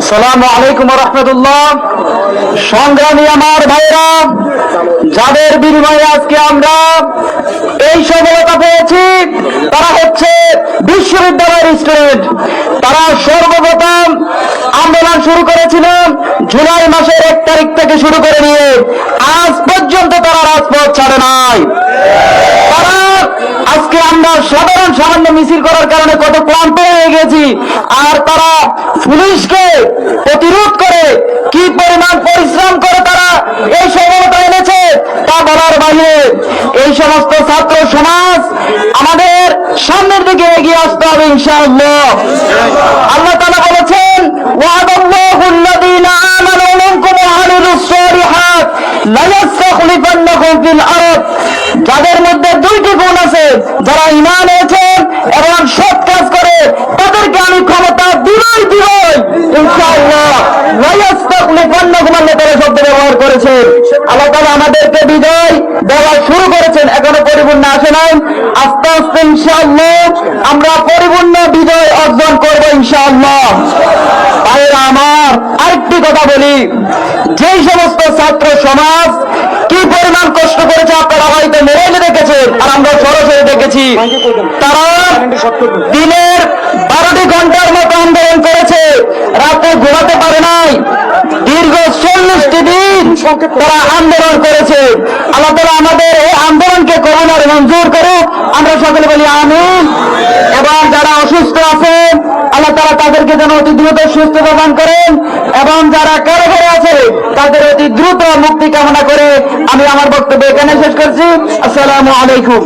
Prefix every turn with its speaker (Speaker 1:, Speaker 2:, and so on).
Speaker 1: আসসালামু আলাইকুম ওয়া রাহমাতুল্লাহ। সংগ্রামী আমার ভাইরা, যাদের বিনিময়ে আজকে আমরা এই সফলতা পেয়েছি তারা হচ্ছে বিশ্ববিদ্যালয়ের স্টুডেন্ট। তারা সর্বপ্রথম আন্দোলন শুরু করেছিলেন জুলাই মাসের 1 তারিখ থেকে শুরু করে নিয়ে আজ পর্যন্ত তারা রাজপথ ছাড়ে নাই। তারা আজকে আমরা সামান্য মিছিল করার কারণে কত ক্লান্ত হয়ে গেছি, আর তারা পুলিশকে প্রতিরোধ করে কি পরিমাণ পরিশ্রম করে তারা এই সফলতা এনেছে তা বলার বাইরে। এই সমস্ত ছাত্র সমাজ আমাদের সামনের দিকে এগিয়ে আসতে হবে ইনশাআল্লাহ। আল্লাহ তাআলা বলেছেন, ওয়াদাল্লাহুল্লাযীনা আমানু মিনকুম ওয়া আমিলুস সালিহাত লা ইস্তাখলিফান্নাহুম ফিল আরদ। যাদের মধ্যে 2টি গুণ আছে, যারা ঈমান এনেছেন এবং সৎ কাজ করে, তাদেরকে আমি ক্ষমতা দিবই ইনশাআল্লাহ। লা ইস্তাখলিফান্নাহুম, আল্লাহ তাআলা শব্দ ব্যবহার করেছেন। আল্লাহ তাআলা আমাদেরকে বিজয় দেওয়া শুরু করেছেন, এখনো পরিপূর্ণ আসে নাই। আস্তে আস্তে ইনশাআল্লাহ আমরা পরিপূর্ণ বিজয় অর্জন করব ইনশাআল্লাহ। ভাইরা আমার, আরেকটি কথা বলি, যেই সমস্ত ছাত্র সমাজ কি পরিমাণ কষ্ট করেছে আপনারা হয়তো মোবাইলে দেখেছেন, আর আমরা সরাসরি দেখেছি। তারা দিনের 12টি ঘন্টার মতো আন্দোলন করেছে, রাতে ঘুমাতে পারে নাই, দীর্ঘ 40টি দিন তারা আন্দোলন করেছে। আল্লাহ তাআলা আমাদের এই আন্দোলনকে কবুল আর মঞ্জুর করুক, আমরা সকলে বলি আমিন। এবং যারা অসুস্থ আছেন আল্লাহ তাআলা তাদেরকে যেন অতি দ্রুত সুস্থতা দান করেন, এবং যারা কারাগারে আছে তাদের অতি দ্রুত মুক্তি কামনা করে আমি আমার বক্তব্য এখানে শেষ করছি। আসসালামু আলাইকুম।